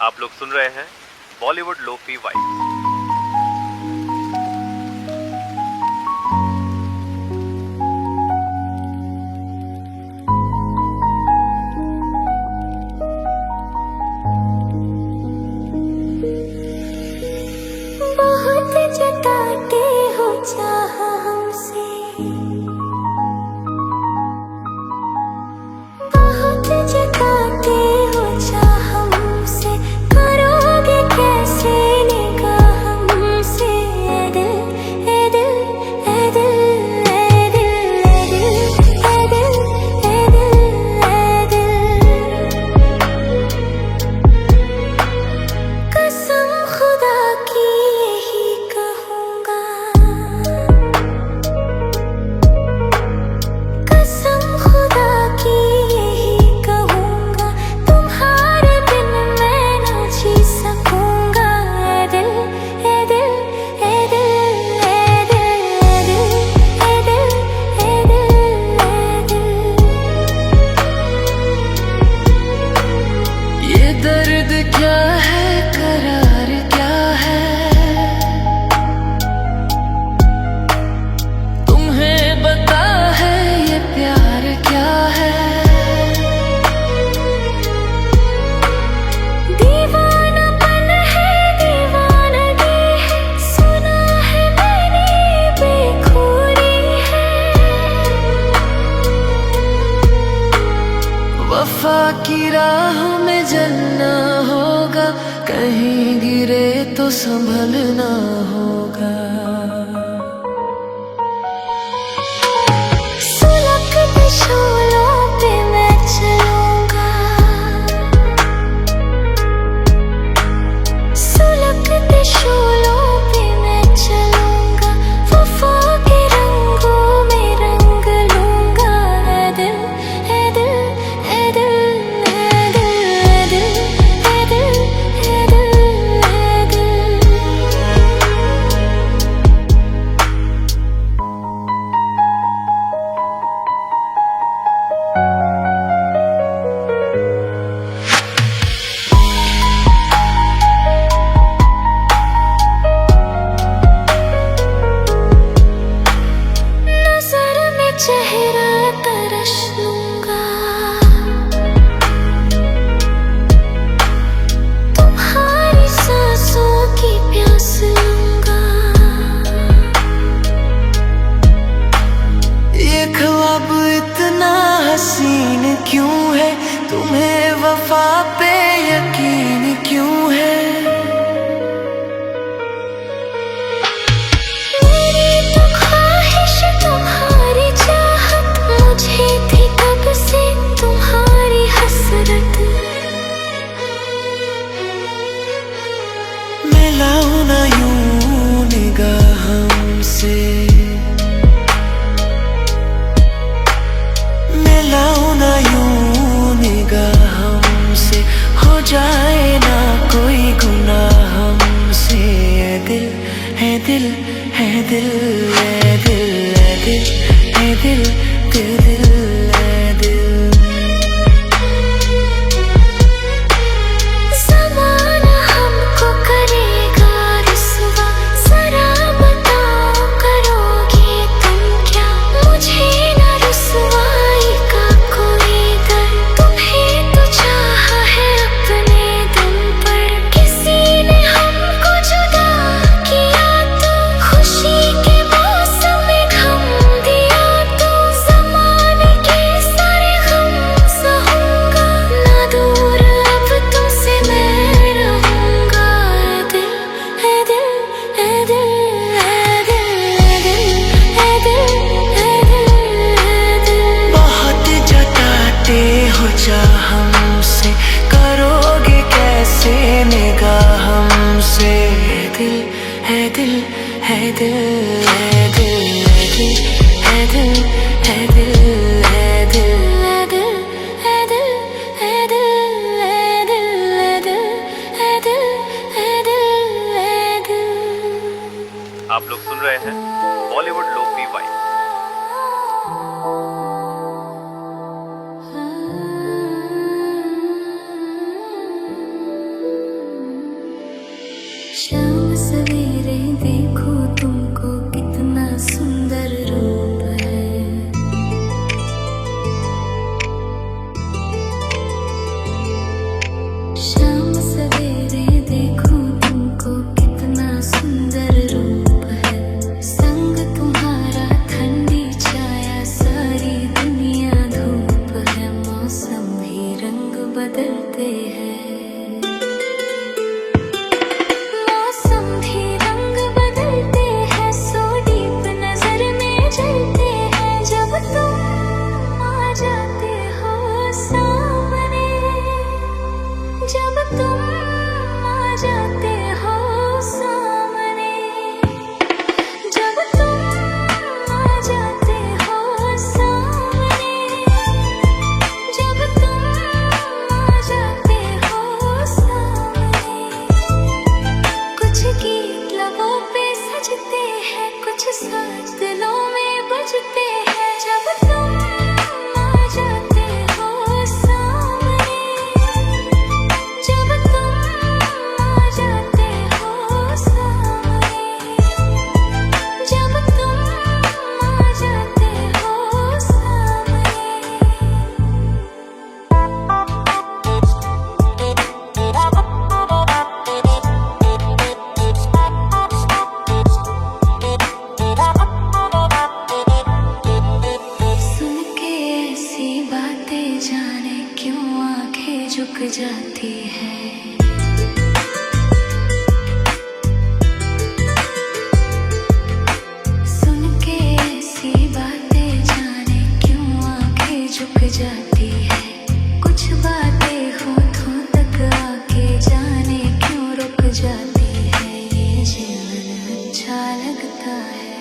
आप लोग सुन रहे हैं बॉलीवुड लोफी वाइब। बहुत जताते हो चाह हमसे, बहुत जताते हो चाह हमसे, करोगे कैसे निगाह हमसे? ए दिल ए दिल ए दिल ए दिल ए दिल ए दिल ए दिल ए दिल। कसम खुदा की यही कहूँगा, कसम खुदा की यही कहूँगा, तुम्हारे बिन मैं ना जी सकूँगा। ए दिल ए दिल ए दिल ए दिल ए दिल ए दिल ए दिल ए दिल। ये दर्द क्या है, करार क्या है, तुम्हें बता है ये प्यार क्या है। दीवानापन है दीवानगी है, सुना है मैंने बेखुदी है। वफा की राह में जलना होगा, कहीं गिरे तो संभलना होगा। सुलगते शोलों पे मैं चलूंगा, सुलगते शोलों पे मैं चलूंगा, वफा के रंगों में रंग लूंगा। ए दिल ए दिल ए दिल ए दिल ए दिल ए दिल ए दिल नजर में चेहरा तरश लूंगा, तुम्हारी सांसों की प्यास लूंगा। ये ख्वाब इतना हसीन क्यों है, तुम्हें वफा पे यकीन क्यों है। मेरी तो ख्वाहिश तुम्हारी चाहत, मुझे थी कब से तुम्हारी हसरत। मिलाओ ना यूं निगाह हमसे, मिलाओ ना यूं निगाह हमसे, हो जाए ना कोई गुनाह हमसे। ए दिल है दिल है दिल है दिल है दिल है दिल दिल दिल है दिल। ज़माना हमको करेगा रुसवा, ज़रा बताओ करोगे तुम क्या? मुझे न रुसवाई का कोई डर, तुम्हें तो चाहा है अपने दम पर। किसी ने हमको जुदा किया तो, खुशी के मौसम में गम दिया तो, ज़माने के सारे गम सहूंगा, ना दूर अब तुमसे मैं रहूंगा। ए दिल ए दिल ए दिल ए दिल ए दिल ए दिल ए दिल। बहुत जताते हो चाह हमसे, करोगे कैसे निगाह हमसे। है दिल है दिल है दिल है दिल है दिल है दिल है दिल है दिल ए दिल ए दिल ए दिल ए दिल ए दिल ए दिल ए दिल ए दिल। आप लोग सुन रहे हैं बॉलीवुड लोफी वाइब। शाम सवेरे देखो तुमको कितना सुंदर रूप है। शाम सवेरे देखो तुमको कितना सुंदर रूप है। संग तुम्हारा ठंडी छाया सारी दुनिया धूप है। मौसम भी रंग बदलते हैं। जब तुम आ जाते हो सामने, जब तुम आ जाते हो सामने, जब तुम आ जाते हो सामने, कुछ गीत लबों पे सजते हैं, कुछ साज दिलों में बजते हैं। जब तुम आ जाते हो सामने, जब तुम आ जाते हो सामने, जब तुम आ जाते हो सामने। सुन के ऐसी बातें जाने क्यों आंखें झुक जाती है। सुन के ऐसी बातें जाने क्यों आंखें झुक जाती है। कुछ बातें होठों तक आके जाने क्यों रुक जाती है। ये जीवन अच्छा लगता है।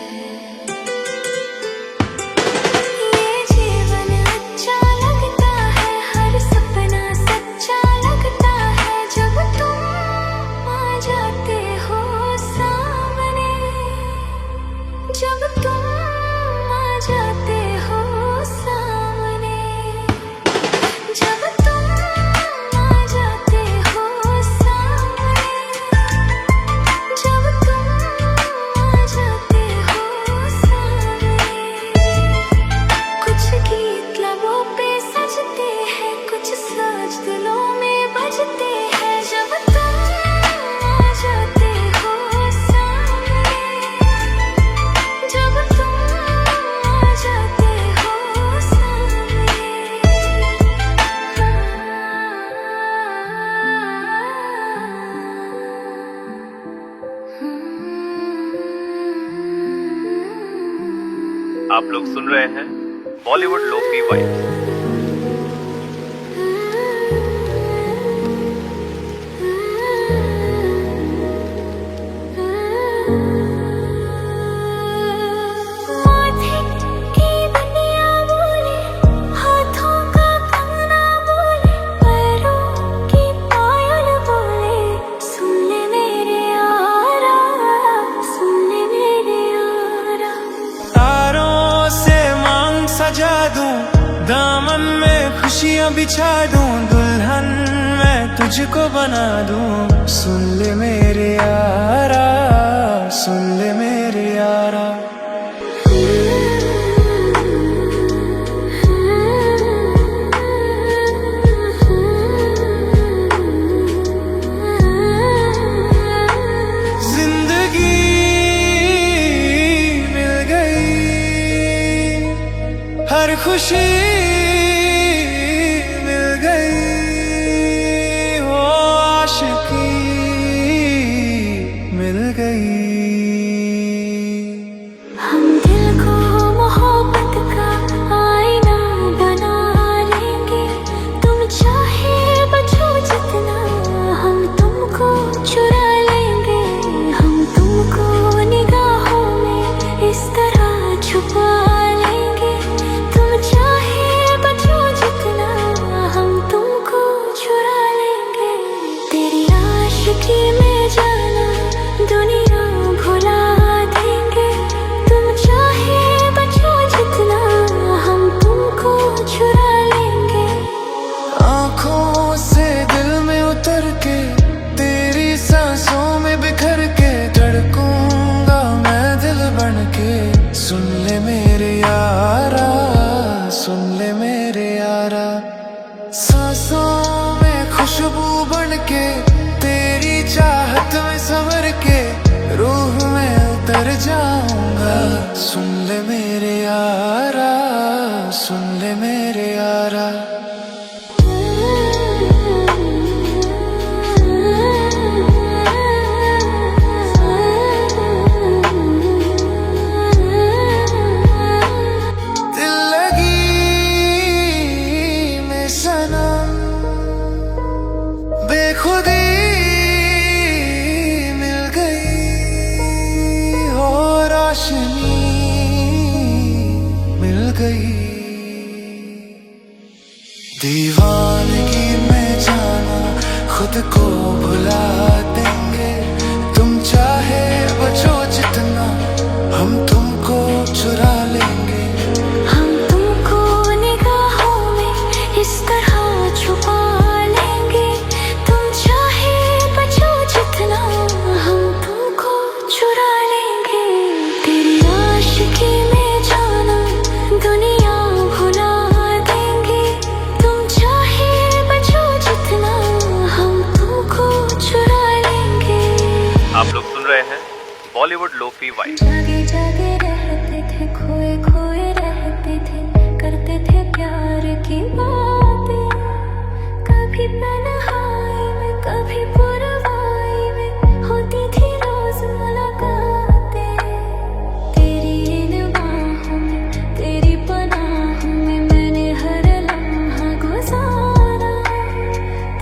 ये जीवन अच्छा लगता है। हर सपना सच्चा लगता है। जब तुम आ जाते हो सामने, जब तुम आ जाते हो सामने, जब तुम आ जाते हो सामने, जब तुम आ जाते हो सामने, कुछ गीत लबों पे सजते हैं, कुछ साज दिलों में बजते हैं। जब तुम आ जाते हो सामने, जब तुम आ जाते हो सामने। आप लोग सुन रहे हैं बॉलीवुड लोफी वाइब्स। माथे की बनिया बोले, हाथों का कंगना बोले, पैरों की पायल बोले, सुन ले मेरे यारा, सुन ले मेरे यारा। तारों से मांग सजा दूं, दामन में खुशियां बिछा दूं, दुल्हन मैं तुझको बना दूं। सुन ले मेरे यारा, सुन ले मेरे यारा। जिंदगी मिल गई, हर खुशी मिल गई, वो आशिकी मिल गई। हम दिल को मोहब्बत का आईना बना लेंगे। तुम चाहे बचो जितना, हम तुमको चुरा लेंगे। हम तुमको निगाहों में इस तरह छुपा लेंगे। तुम चाहे बचो जितना, हम तुमको चुरा लेंगे। तेरी आशिकी में जाना दुनिया भुला देंगे। तुम चाहे बचो जितना, हम तुमको चुरा लेंगे। आँखों से दिल में उतर के तेरी सांसों में बिखर बन के तेरी चाहत में संवर के रूह में उतर जाऊंगा। सुन ले मेरे यारा, सुन ले मेरे यारा। दिल लगी में सनम बेखुदी मिल गई हो, रोशनी मिल गई। दीवानगी में जाना खुद को भुला देंगे, तुम चाहे बचो जितना हम तुमको चुरा लेंगे। हम तुमको निगाहों में इस तरह छुपा लेंगे, तुम चाहे बचो जितना हम तुमको चुरा लेंगे। तेरी आशिकी में जाना दुनिया भुला देंगे, तुम चाहे बचो जितना हम तुमको चुरा लेंगे। आप लोग सुन रहे हैं बॉलीवुड लोफी वाइब्स। जागे जागे रहते थे, खोए खोए रहते थे, करते थे प्यार की बातें। कभी तन्हाई में कभी पुरवाई में होती थी रोज मुलाकातें। तेरी इन बाहों में तेरी पनाहों में मैंने हर लम्हा गुजारा।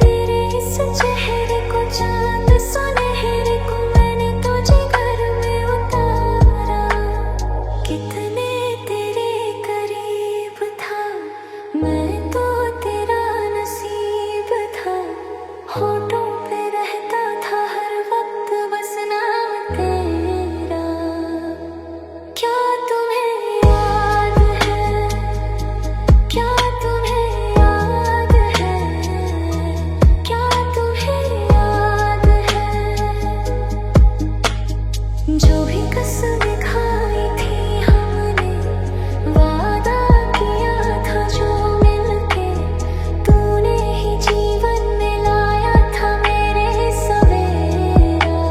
तेरे इस चेहरे को चांद सुनहरे को मैंने तुझे घर में उतारा। कितने तेरे करीब था मैं, तो तेरा नसीब था। होठों पे रहता था हर वक्त बस नाम तेरा। क्या तुम्हें याद है, क्या तुम्हें याद है, क्या तुम्हें याद है, जो भी कसमें खाई थी हमने, वादा किया था जो मिलके, तूने ही जीवन में लाया था मेरे सवेरा।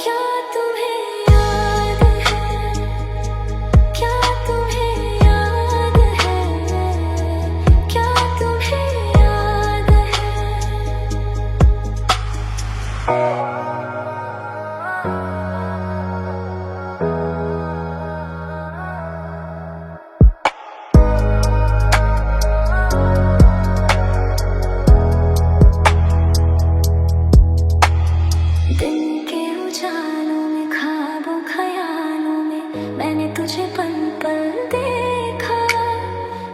क्या तुम्हें याद है, क्या तुम्हें याद है, क्या तुम्हें याद है। दिन के उजालों में ख्वाबों ख्यालों में मैंने तुझे पल पल देखा।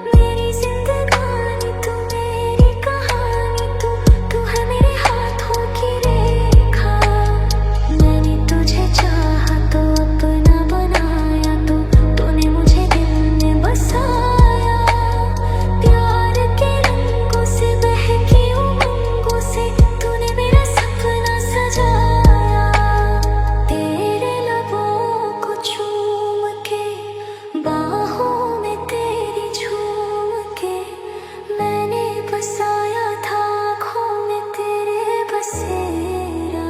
मेरी जिंदगानी तू, मेरी कहानी तू है मेरे हाथों की रेखा। मैंने तुझे चाहा तो अपना बनाया, तो तूने मुझे दिल में बसाया। प्यार के रंगों से बहकी उमंगों से तूने मेरा सपना सजाया। तेरे लबों को चूम के, बाहों में तेरी झूम के, मैंने बसाया था आँखों में तेरे बसेरा।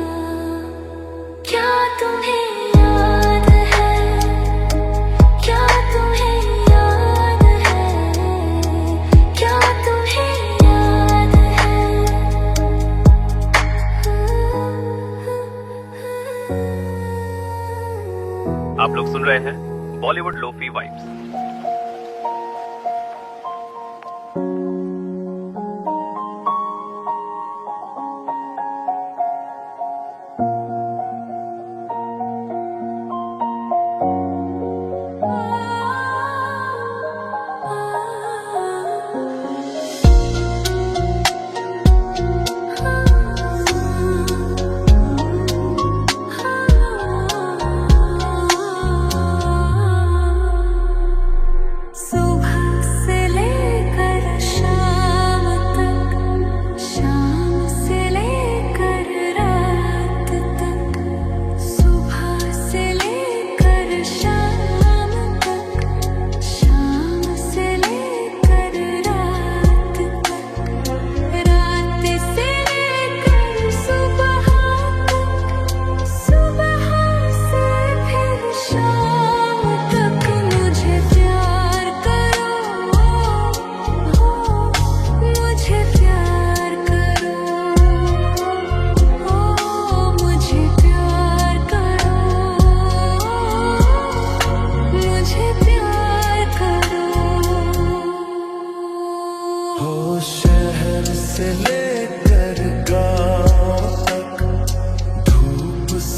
क्या तुम्हें याद है, क्या तुम्हें याद है, क्या तुम्हें याद है। आप लोग सुन रहे हैं बॉलीवुड लोफी वाइब्स।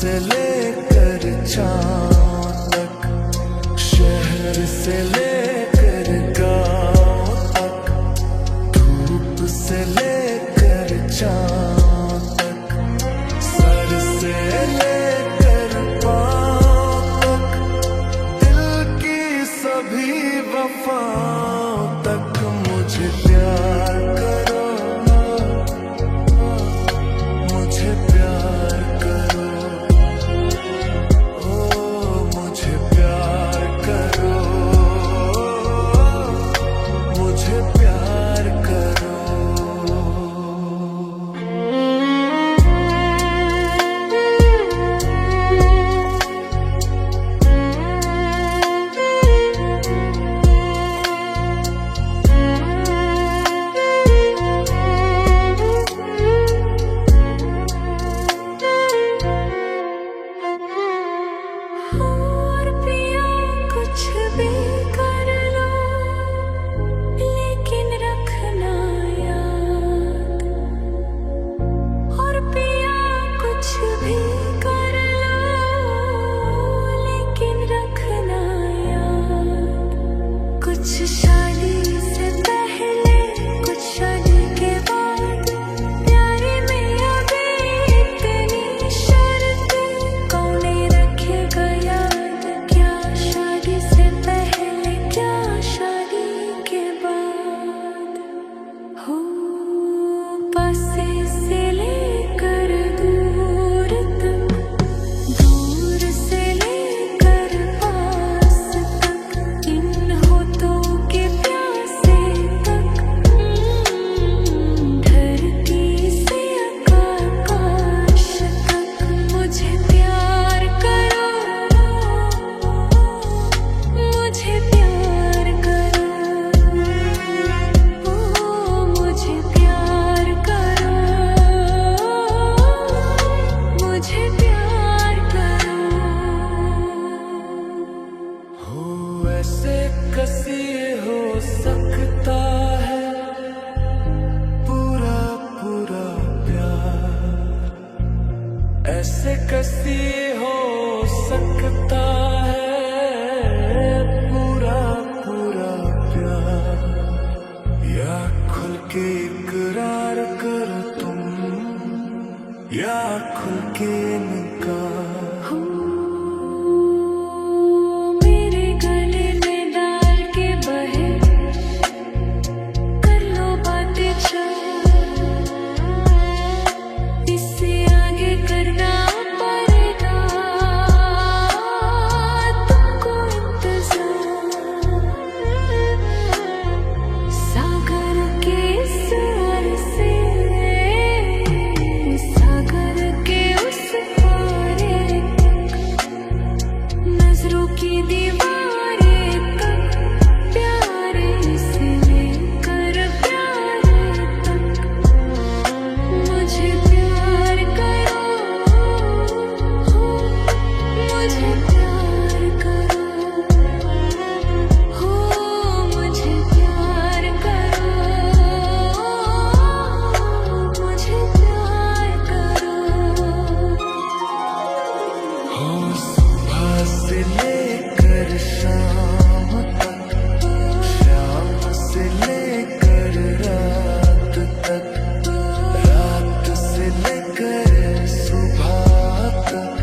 से लेकर चाँद तक, शहर से लेकर गाँव तक, धूप से लेकर चाँद तक, सर से लेकर पाँव तक, दिल की सभी वफाओं तक मुझे प्यार करो, मुझे प्यार करो, ओ मुझे प्यार करो, मुझे प्यार करो। और पिया कुछ भी कर लो, लेकिन रखना याद। और पिया कुछ भी कर लो, लेकिन रखना याद। कुछ शादी से पहले, कुछ शादी के बाद, प्यारे में अभी इतनी शर्तें, कौन रखेगा याद? क्या शादी से पहले, क्या शादी के बाद? हो पासे से लेकर दूर तक, दूर से लेकर पास तक, इन होठों के प्यासे तक, धरती से आकाश तक, मुझे प्यार करो, मुझे प्यार करो, ओ मुझे प्यार करो, मुझे प्यार करो। हो ऐसे कसी हो सकता है पूरा पूरा प्यार, ऐसे कसी हो सकता है पूरा पूरा प्यार, या खुल के इकरार करो तुम, या खुल के इनकार। हो मेरे गले में डाल के बहे, कर लो बातें चल, इससे आगे करना पड़ेगा तुमको इंतजार। सागर के स्वर से, सागर के उस पारे तक, नजरों की दीवारें तक, प्यारे से लेकर प्यारे तक, मुझे प्यार करो, हो मुझे प्यार करो, हो मुझे प्यार करो, मुझे प्यार करो। हो सुबह से लेकर शाम तक, शाम से लेकर रात तक, रात से लेकर सुबह तक,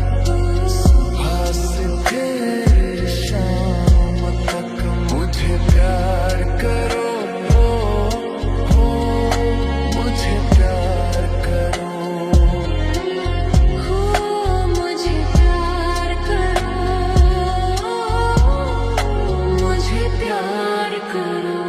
सुबह से फिर शाम तक, मुझे प्यार करो, हो मुझे प्यार करो। हो मुझे प्यार करो, मुझे प्यार करो।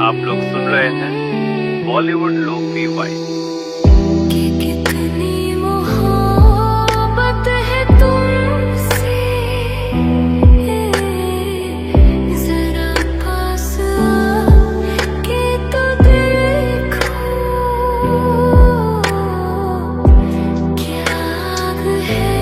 आप लोग सुन रहे हैं बॉलीवुड लोफी वाइब। कि कितनी मोहब्बत है तुमसे, जरा पास आके तो देखो, क्या आग है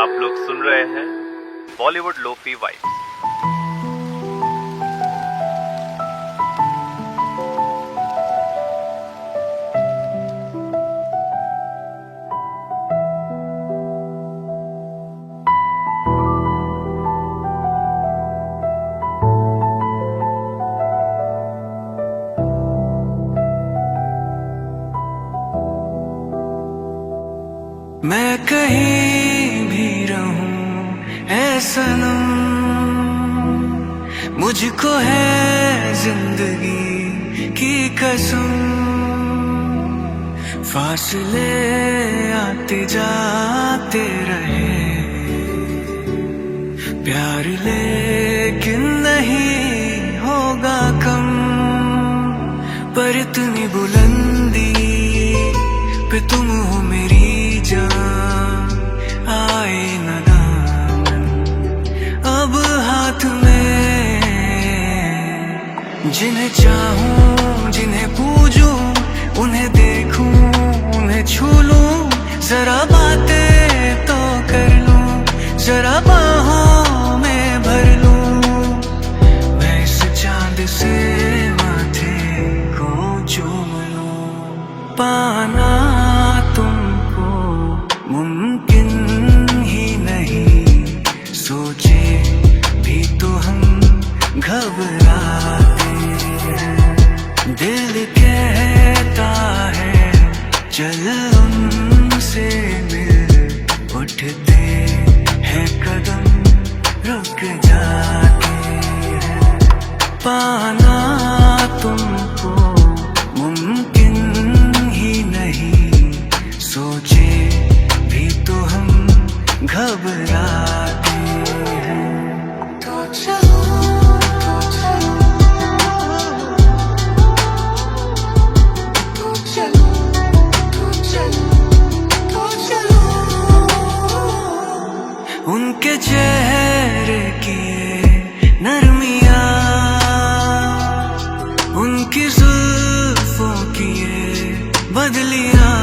आप लोग सुन रहे हैं बॉलीवुड लोफी वाइब्स। मैं कहीं भी रहूं ऐ सनम, मुझको है जिंदगी की कसम। फासले आते जाते रहे, प्यार लेकिन नहीं होगा कम। पर इतनी बुलंदी पे तुम हो मेरी जान, आए न दामन अब हाथ में। जिन्हें चाहूं जिन्हें पूजूं, उन्हें देखूं उन्हें छू लूं, जरा बातें तो कर लूं, जरा बाहों में भर लूं। मैं इस चांद से माथे को चूम लूं। पाना तुमको मुमकिन ही नहीं, सोचे भी तो हम घबराते हैं। दिल कहता है चल उनसे मिल, उठते हैं कदम रुक जाते हैं। पाना तुमको मुमकिन ही नहीं, सोचे भी तो हम घबराते हैं। तो चलो तो चलो तो चलो तो चलो तो चलो। उनके चेहरे की नरमियाँ, उनकी जुल्फों की ये बदलियाँ,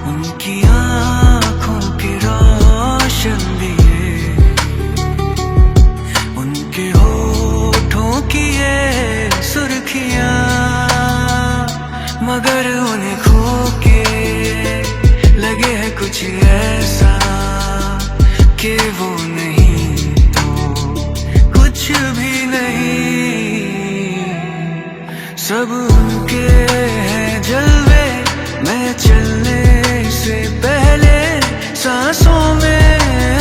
उनकी आँखों के रोशन दिए, उनके होठों की ये सुर्खियाँ। मगर उन्हें खो के लगे है कुछ ऐसा कि वो नहीं तो कुछ भी नहीं। सब उनके हैं जलवे, मैं चलने से पहले सांसों में,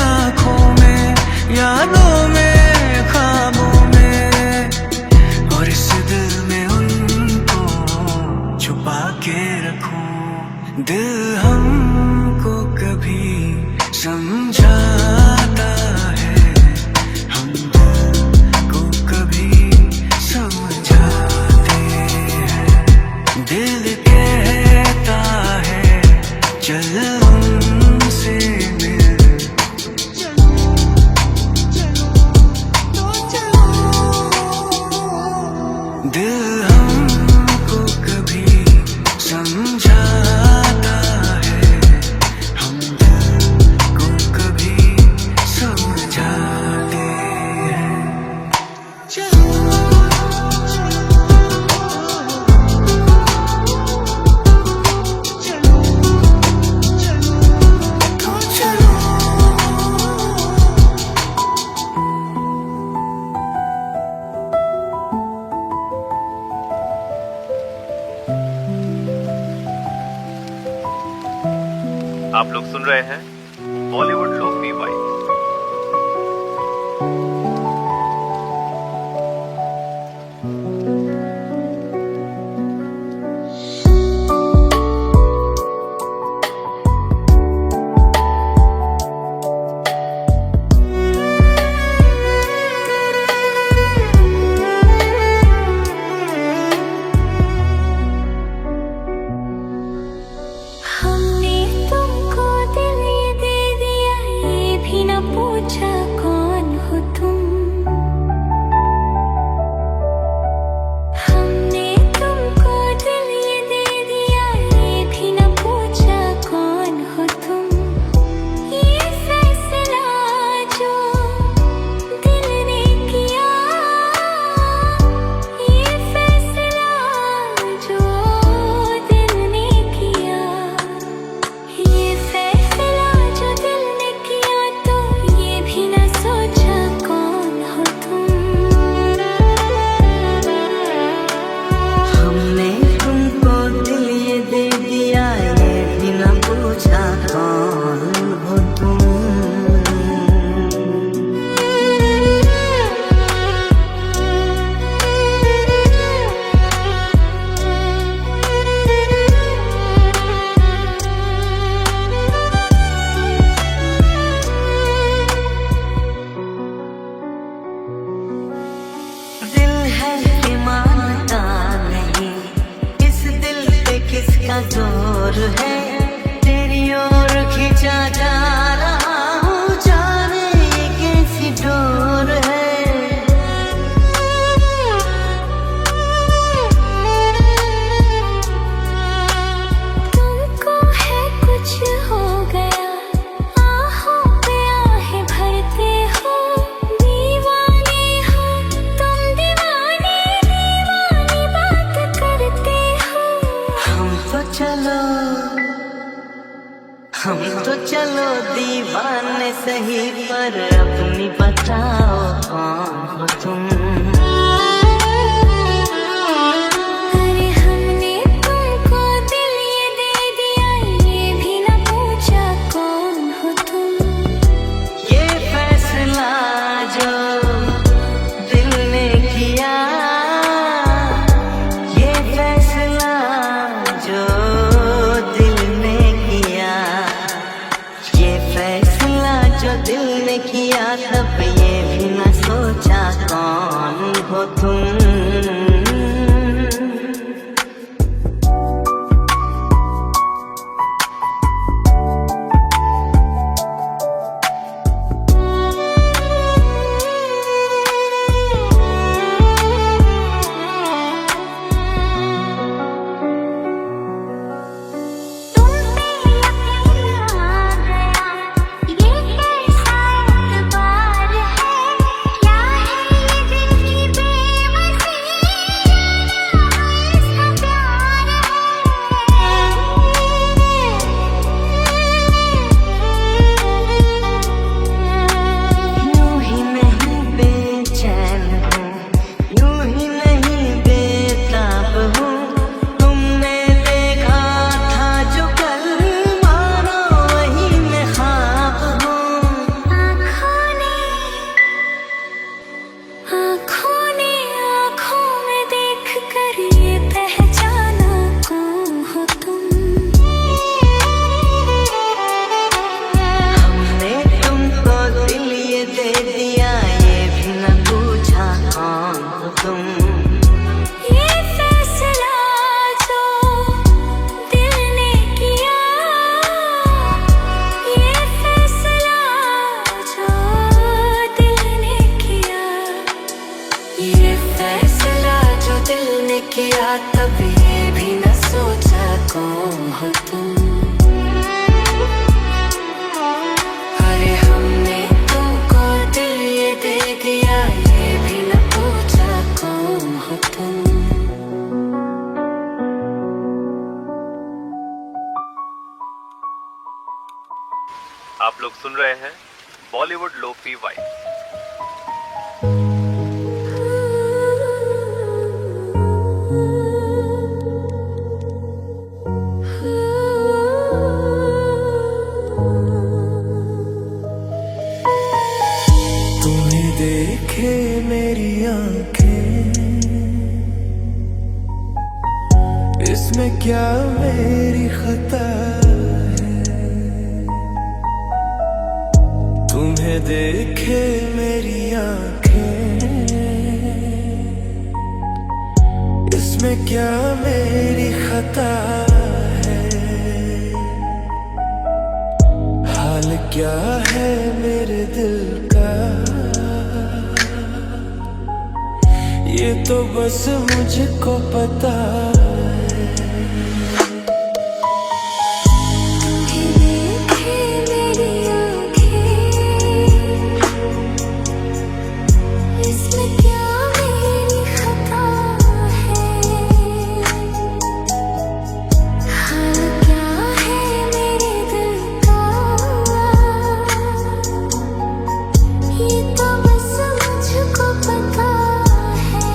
आँखों में, यादों में, ख्वाबों में। और इस दिल में उनको छुपा के रखूं। दिल हमको कभी समझाता है, हम दिल को कभी समझाते हैं। दिल कहता है चल उनसे मिल, दिल हमको कभी समझाता है, हम दिल को कभी समझाते हैं। आप लोग सुन रहे हैं बॉलीवुड लोफी वाइब्स। हमने तुमको दिल ये दे दिया, ये भी ना तो चलो दीवाने सही, पर अपनी बताओ कौन हो तुम। अरे हमने तुमको दिल ये दे दिया, ये भी ना पूछा कौन हो तुम। ये फैसला जो दिल ने किया, ये फैसला जो दिल ने किया, ये फैसला जो दिल ने किया, तब ये भी न सोचा कौन हो तुम। किया तब ये भी न सोचा कौन हो तुम। अरे हमने तुमको दिल ये दे दिया, ये भी न पूछा कौन हो तुम। आप लोग सुन रहे हैं बॉलीवुड लोफी वाइब। देखे मेरी आंखें, इसमें क्या मेरी खता है। तुम्हें देखे मेरी आंखें, इसमें क्या मेरी खता है। हाल क्या है मेरे दिल का, ये तो बस मुझको पता है। देखे मेरी आँखें, इसमें क्या मेरी खता है। हाल क्या है मेरे दिल का, ये तो बस मुझको पता है।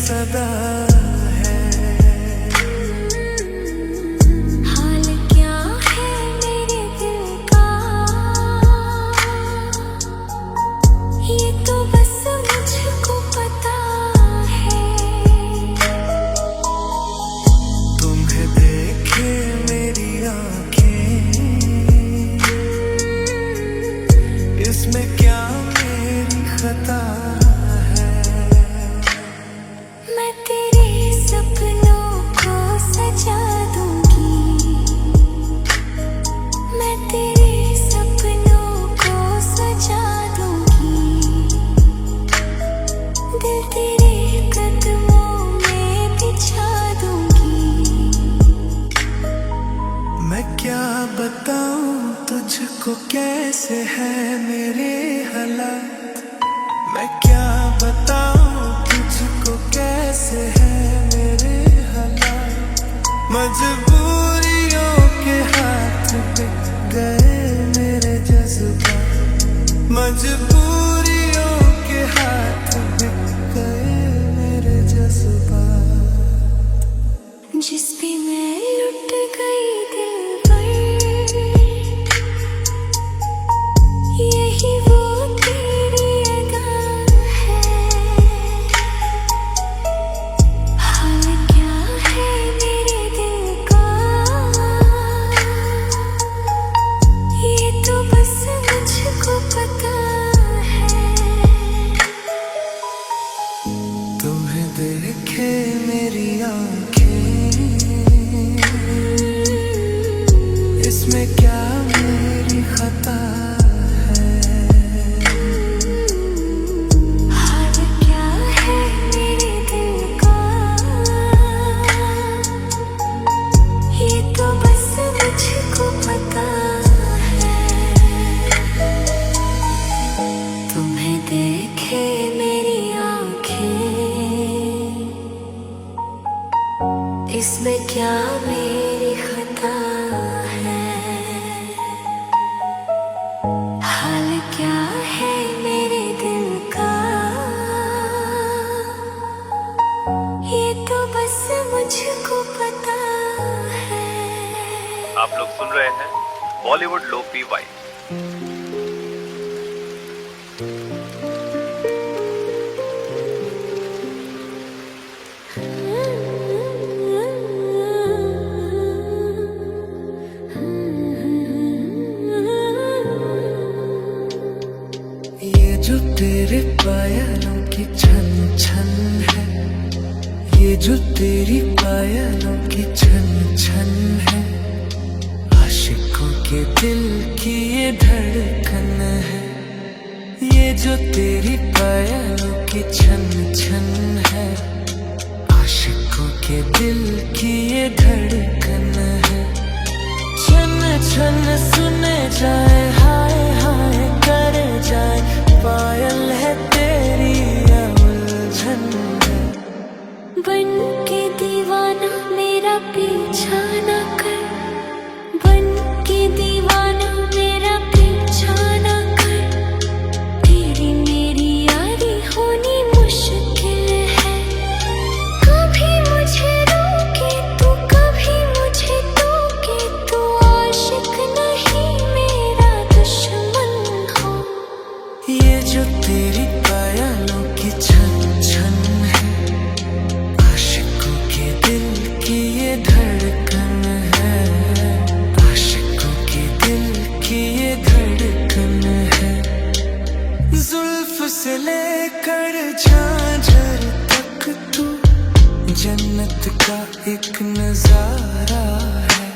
सदा है। हाल क्या है मेरे दिल का, ये तो बस मुझको पता है। तुम्हें देखे मेरी आंखें, इसमें क्या मेरी खता है। मैं तेरे सपनों को सजा दूंगी, मैं तेरे सपनों को सजा दूंगी। दिल तेरे कदमों में बिछा दूंगी। मैं क्या बताऊं तुझको कैसे है मेरे हालात, मैं क्या बताऊं तुझको कैसे है मेरे हालात। मजबूरियों के हाथ पे गए मेरे जज्बात, मजबूरियों के हाथ पे गए मेरे जज्बात। जिस पे मैं लुट गई दिलबर, यही वो तेरी अदा है। हाल क्या है मेरे दिल का, ये तो बस मुझको पता है। तुम्हें देखे मेरी आंखें, इसमें क्या मेरी खता है। हाल क्या है मेरे दिल का, ये तो बस मुझको पता है। तुम्हें देखे मेरी आंखें, इसमें क्या मेरी खता है। हाल क्या है मेरे दिल का, ये तो बस मुझको पता है। आप लोग सुन रहे हैं बॉलीवुड लोफी वाइब। ये जो तेरे पायलों की छन छन है, ये जो तेरी पायलों की छन छन है, आशिकों के दिल की ये धड़कन है। ये जो तेरी पायलों की छन छन है, आशिकों के दिल की ये धड़कन है। छन छन सुने जाए, हाय हाय करे जाए, पायल है तेरी या उलझन है। बन के दीवाना मेरा पीछा न कर, बन के दीवाना मेरा पीछा न कर। तेरी मेरी यारी होनी मुश्किल है। कभी मुझे रोके तू, कभी मुझे टोके तू, आशिक नहीं मेरा दुश्मन हो। ये जो तेरी पायलों की छन छन है, आशिकों के दिल की ये धड़कन है। आशिकों के दिल की ये धड़कन है। जुल्फ से लेकर झांझर तक तू जन्नत का एक नजारा है।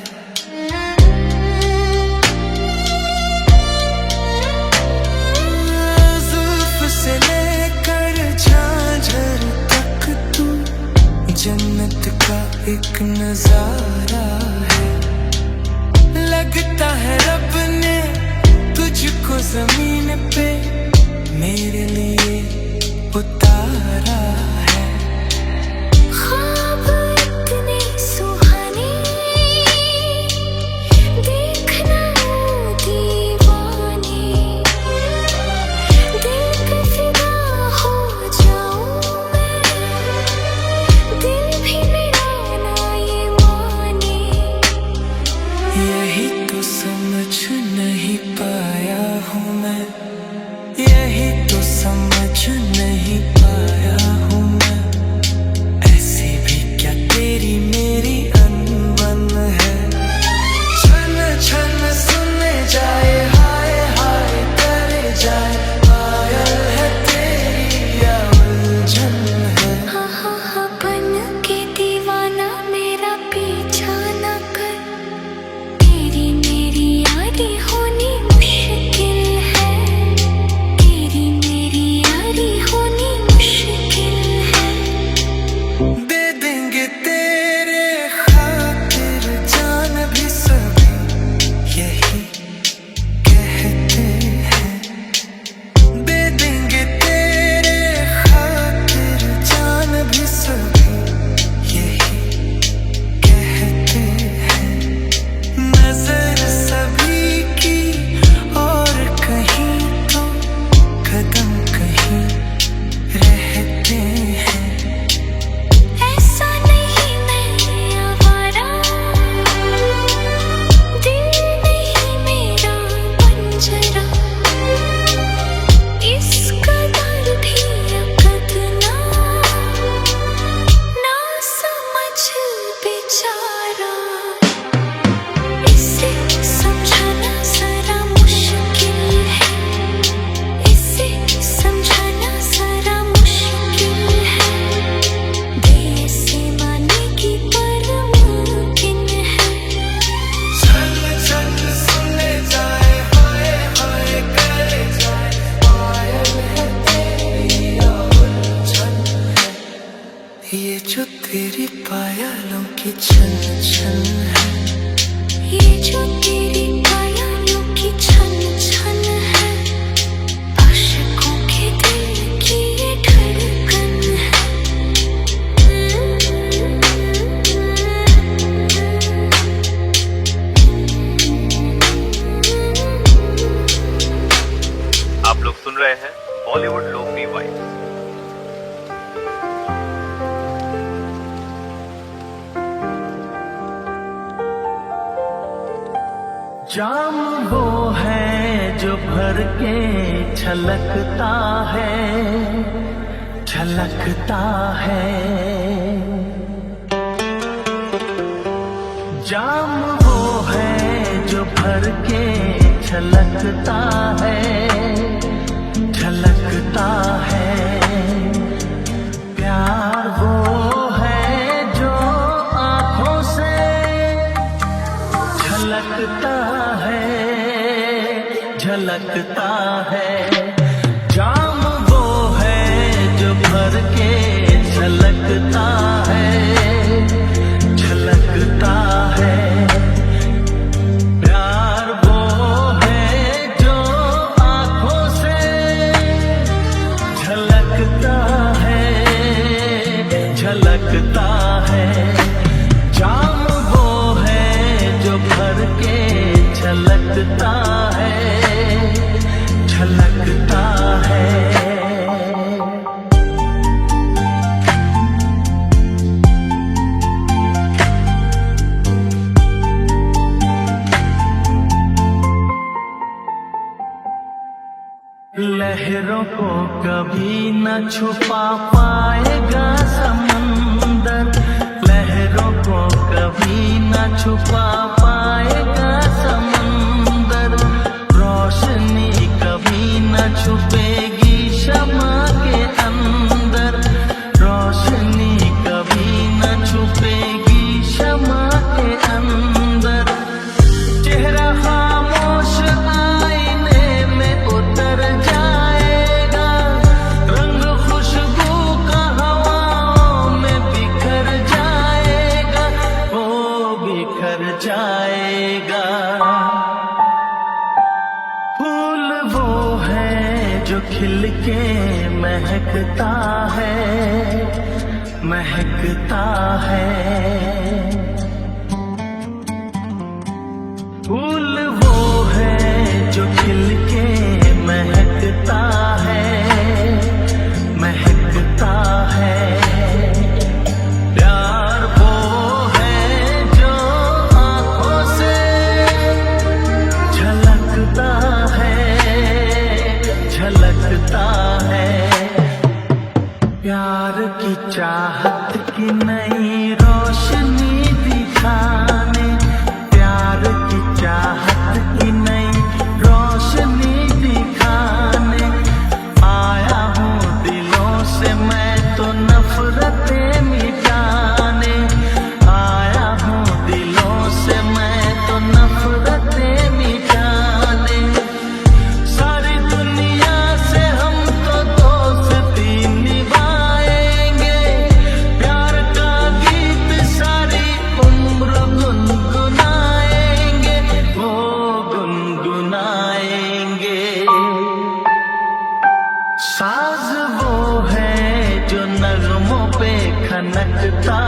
जुल्फ से लेकर झांझर तक तू जन्नत का एक नजारा है। लगता है रब ने तुझको जमीन पे मेरे लिए उतारा है। ख्वाब इतने सुहाने देखना दीवाने, दिल पे फिदा हो जाऊं मैं। समझ नहीं पाया हूँ मैं, ऐसी भी क्या तेरी मेरी अनबन है। छन छन सुने जाए हाय हाय करे जाए, पायल है तेरी या उलझन है। हाँ हाँ हाँ बन के दीवाना मेरा पीछा न कर, तेरी मेरी यारी होनी मुश्किल है, तेरी मेरी यारी होनी मुश्किल है। दे देंगे तेरे खातिर जान भी सभी, यही कहते हैं। दे देंगे तेरे खातिर जान भी सभी, यही कहते हैं। नजर सभी की और कहीं तो कदम कहीं रहते हैं। ऐसा नहीं मैं आवारा, दिल नहीं मेरा पंजरा, इसका दर्द भी अकद ना समझ बेचारा। इसे समझाना जरा मुश्किल है, इसे समझाना जरा मुश्किल है, बेसे माने की पर मुमकिन है। छन छन सुने जाए हाय हाय करे जाए, पायल है तेरी या उलझन है। ये जो तेरी पायलों की छन छन है, ये जो तेरी पायलों की छन छन है, आशिकों के दिल की ये धड़कन है। आप लोग सुन रहे हैं बॉलीवुड लोफी वाइब्स। जाम वो है जो भर के छलकता है, छलकता है। जाम वो है जो भर के छलकता है, छलकता है। प्यार वो है जो आँखों से झलकता है, झलकता है। जाम वो है जो भर के झलकता है, झलकता है। प्यार वो है जो आँखों से झलकता है, झलकता है। जाम वो है जो भर के झलकता है, झलकता है। लहरों को कभी न छुपा पाएगा समंदर, लहरों को कभी न छुपा पाएगा समंदर। रोशनी कभी न छुपेगी शमा के अंदर, रोशनी कभी न छुपेगी शमा के अंदर। चेहरा खामोश आईने में उतर जाएगा, रंग खुशबू का हवाओं में बिखर जाएगा, वो बिखर जाएगा। फूल वो है जो खिल के महकता है, महकता है। फूल वो है जो खिल के महकता है, महकता है। प्यार वो है जो आँखों से झलकता है, झलकता है। की चाहत की नई रोशनी दिखाने, प्यार की चाहत की नई रोशनी दिखाने आया हूँ दिलों से मैं तो नफरतें मिटाने, आया हूँ दिलों से मैं तो नफरतें मिटाने। सारी दुनिया से हम तो दोस्ती निभाएंगे, प्यार का गीत सारी उम्र गुनगुनाएंगे, वो गुनगुनाएंगे। साज वो है जो नगमों पे खनकता